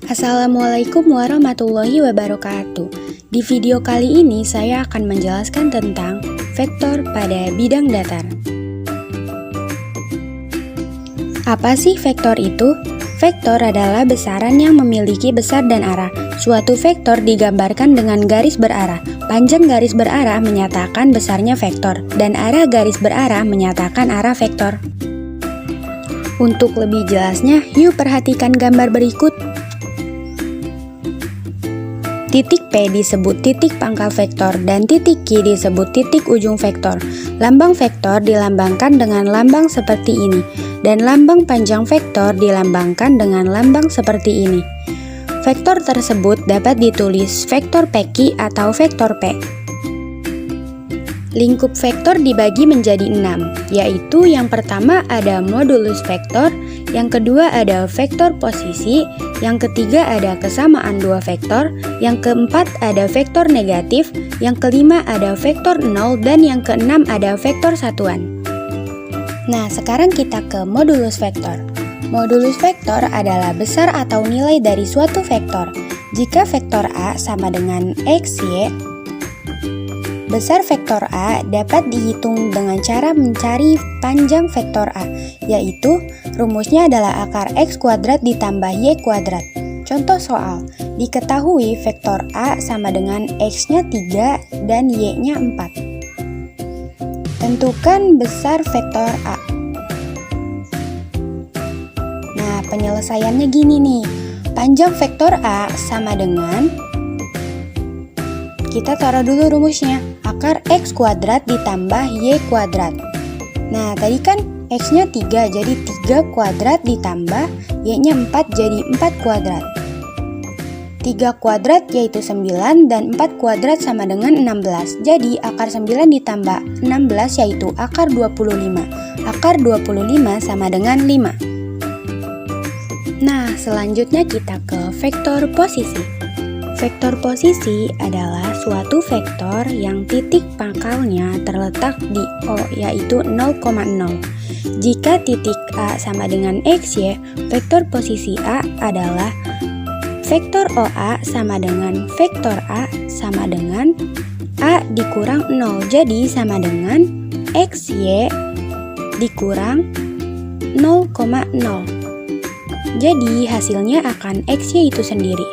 Assalamualaikum warahmatullahi wabarakatuh. Di video kali ini saya akan menjelaskan tentang vektor pada bidang datar. Apa sih vektor itu? Vektor adalah besaran yang memiliki besar dan arah. Suatu vektor digambarkan dengan garis berarah. Panjang garis berarah menyatakan besarnya vektor, dan arah garis berarah menyatakan arah vektor. Untuk lebih jelasnya, yuk perhatikan gambar berikut. Titik P disebut titik pangkal vektor dan titik Q disebut titik ujung vektor. Lambang vektor dilambangkan dengan lambang seperti ini, dan lambang panjang vektor dilambangkan dengan lambang seperti ini. Vektor tersebut dapat ditulis vektor PQ atau vektor P. Lingkup vektor dibagi menjadi 6, yaitu yang pertama ada modulus vektor, yang kedua ada vektor posisi, yang ketiga ada kesamaan dua vektor, yang keempat ada vektor negatif, yang kelima ada vektor 0, dan yang keenam ada vektor satuan. Nah, sekarang kita ke modulus vektor. Modulus vektor adalah besar atau nilai dari suatu vektor. Jika vektor A sama dengan X, Y, besar vektor A dapat dihitung dengan cara mencari panjang vektor A, yaitu rumusnya adalah akar X kuadrat ditambah Y kuadrat. Contoh soal, diketahui vektor A sama dengan X-nya 3 dan Y-nya 4. Tentukan besar vektor A. Nah, penyelesaiannya gini nih. Panjang vektor A sama dengan, kita taruh dulu rumusnya, akar X kuadrat ditambah Y kuadrat. Nah, tadi kan X-nya 3, jadi 3 kuadrat ditambah Y-nya 4, jadi 4 kuadrat. 3 kuadrat yaitu 9, dan 4 kuadrat sama dengan 16. Jadi, akar 9 ditambah 16 yaitu akar 25. Akar 25 sama dengan 5. Nah, selanjutnya kita ke vektor posisi. Vektor posisi adalah suatu vektor yang titik pangkalnya terletak di O, yaitu 0,0. Jika titik A sama dengan XY, vektor posisi A adalah vektor OA sama dengan vektor A sama dengan A dikurang 0. Jadi sama dengan XY dikurang 0,0. Jadi hasilnya akan XY itu sendiri.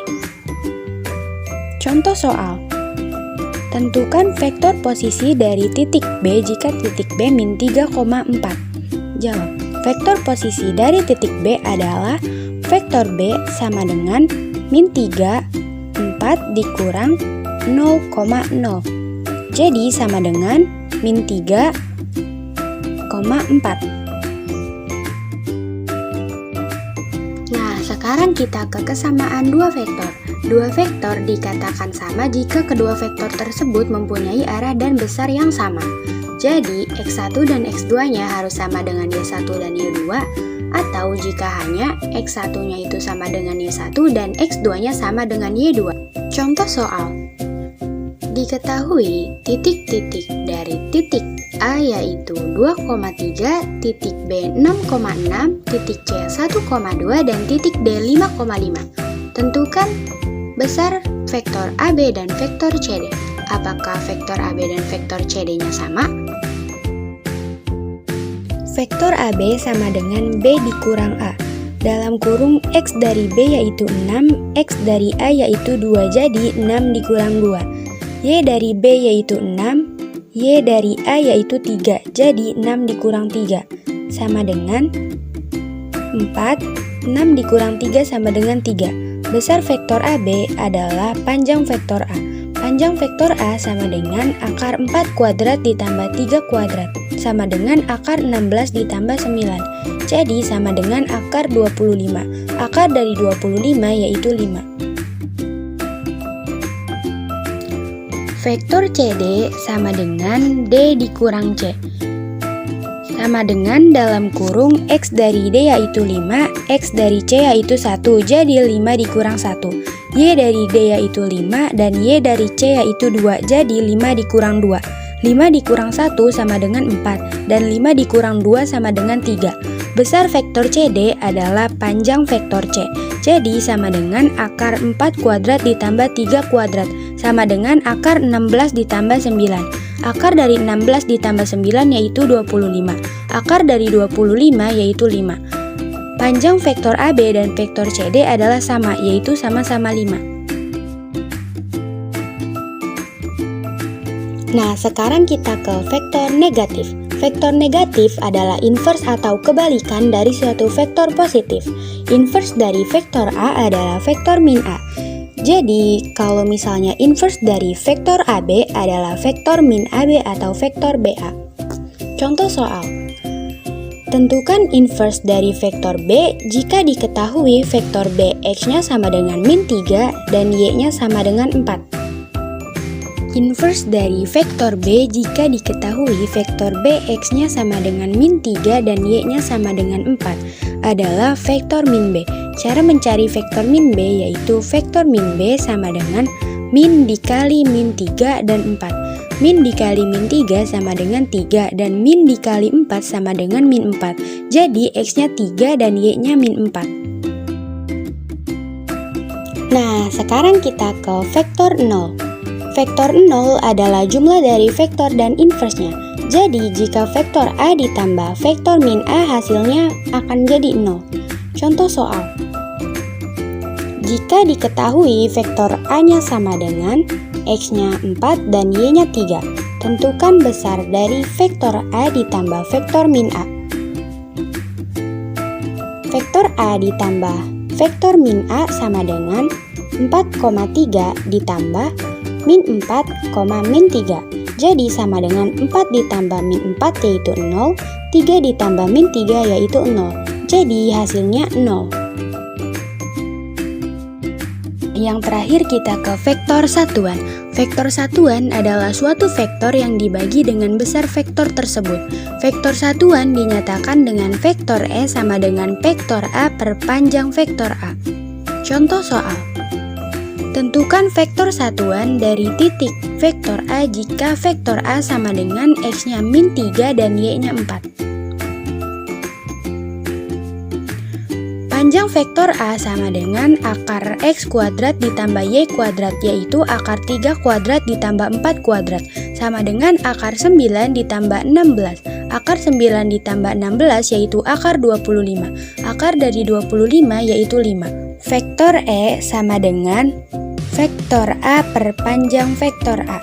Contoh soal, tentukan vektor posisi dari titik B jika titik B min 3,4. Jawab, vektor posisi dari titik B adalah vektor B sama dengan min 3, 4 dikurang 0,0. Jadi sama dengan min 3,4. Nah, sekarang kita ke kesamaan dua vektor. Dua vektor dikatakan sama jika kedua vektor tersebut mempunyai arah dan besar yang sama. Jadi, X1 dan X2-nya harus sama dengan Y1 dan Y2, atau jika hanya X1-nya itu sama dengan Y1 dan X2-nya sama dengan Y2. Contoh soal, diketahui titik-titik dari titik A yaitu 2,3, titik B 6,6, titik C 1,2, dan titik D 5,5. Tentukan besar vektor AB dan vektor CD. Apakah vektor AB dan vektor CD-nya sama? Vektor AB sama dengan B dikurang A. Dalam kurung X dari B yaitu 6, X dari A yaitu 2, jadi 6 dikurang 2. Y dari B yaitu 6, Y dari A yaitu 3, jadi 6 dikurang 3. Sama dengan 4, 6 dikurang 3 sama dengan 3. Besar vektor AB adalah panjang vektor A. Panjang vektor A sama dengan akar 4 kuadrat ditambah 3 kuadrat, sama dengan akar 16 ditambah 9. Jadi sama dengan akar 25. Akar dari 25 yaitu 5. Vektor CD sama dengan D dikurang C. Sama dengan dalam kurung X dari D yaitu 5, X dari C yaitu 1, jadi 5 dikurang 1. Y dari D yaitu 5, dan Y dari C yaitu 2, jadi 5 dikurang 2. 5 dikurang 1 sama dengan 4, dan 5 dikurang 2 sama dengan 3. Besar vektor CD adalah panjang vektor C. Jadi sama dengan akar 4 kuadrat ditambah 3 kuadrat, sama dengan akar 16 ditambah 9. Akar dari 16 ditambah 9 yaitu 25. Akar dari 25 yaitu 5. Panjang vektor AB dan vektor CD adalah sama, yaitu sama-sama 5. Nah, sekarang kita ke vektor negatif. Vektor negatif adalah inverse atau kebalikan dari suatu vektor positif. Inverse dari vektor A adalah vektor min A. Jadi, kalau misalnya inverse dari vektor AB adalah vektor min AB atau vektor BA. Contoh soal. Tentukan inverse dari vektor B jika diketahui vektor B X-nya sama dengan min 3 dan Y-nya sama dengan 4. Inverse dari vektor B jika diketahui vektor B X-nya sama dengan min 3 dan Y-nya sama dengan 4 adalah vektor min B. Cara mencari vektor min B yaitu vektor min B sama dengan min dikali min 3 dan 4. Min dikali min 3 sama dengan 3 dan min dikali 4 sama dengan min 4. Jadi X-nya 3 dan Y-nya min 4. Nah, sekarang kita ke vektor 0. Vektor 0 adalah jumlah dari vektor dan inversenya. Jadi, jika vektor A ditambah vektor min A hasilnya akan jadi 0. Contoh soal. Jika diketahui vektor A-nya sama dengan X-nya 4 dan Y-nya 3, tentukan besar dari vektor A ditambah vektor min A. Vektor A ditambah vektor min A sama dengan 4,3 ditambah min 4, min 3. Jadi sama dengan 4 ditambah min 4 yaitu 0, 3 ditambah min 3 yaitu 0. Jadi hasilnya 0. Yang terakhir kita ke vektor satuan. Vektor satuan adalah suatu vektor yang dibagi dengan besar vektor tersebut. Vektor satuan dinyatakan dengan vektor E sama dengan vektor A per panjang vektor A. Contoh soal. Tentukan vektor satuan dari titik vektor A jika vektor A sama dengan X-nya min 3 dan Y-nya 4. Panjang vektor A sama dengan akar X kuadrat ditambah Y kuadrat, yaitu akar 3 kuadrat ditambah 4 kuadrat, sama dengan akar 9 ditambah 16. Akar 9 ditambah 16 yaitu akar 25. Akar dari 25 yaitu 5. Vektor E sama dengan vektor A per panjang vektor A.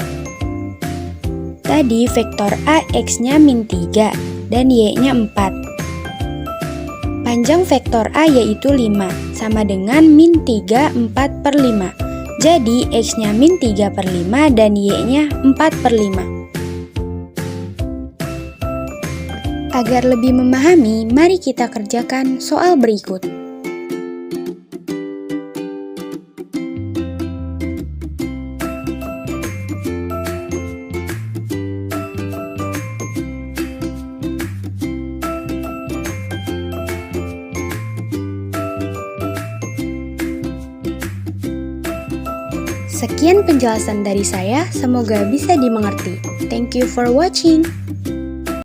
Tadi vektor A X-nya min 3 dan Y-nya 4. Panjang vektor A yaitu 5, sama dengan min 3 4 per 5. Jadi X-nya min 3 per 5 dan Y-nya 4 per 5. Agar lebih memahami, mari kita kerjakan soal berikut. Sekian penjelasan dari saya, semoga bisa dimengerti. Thank you for watching.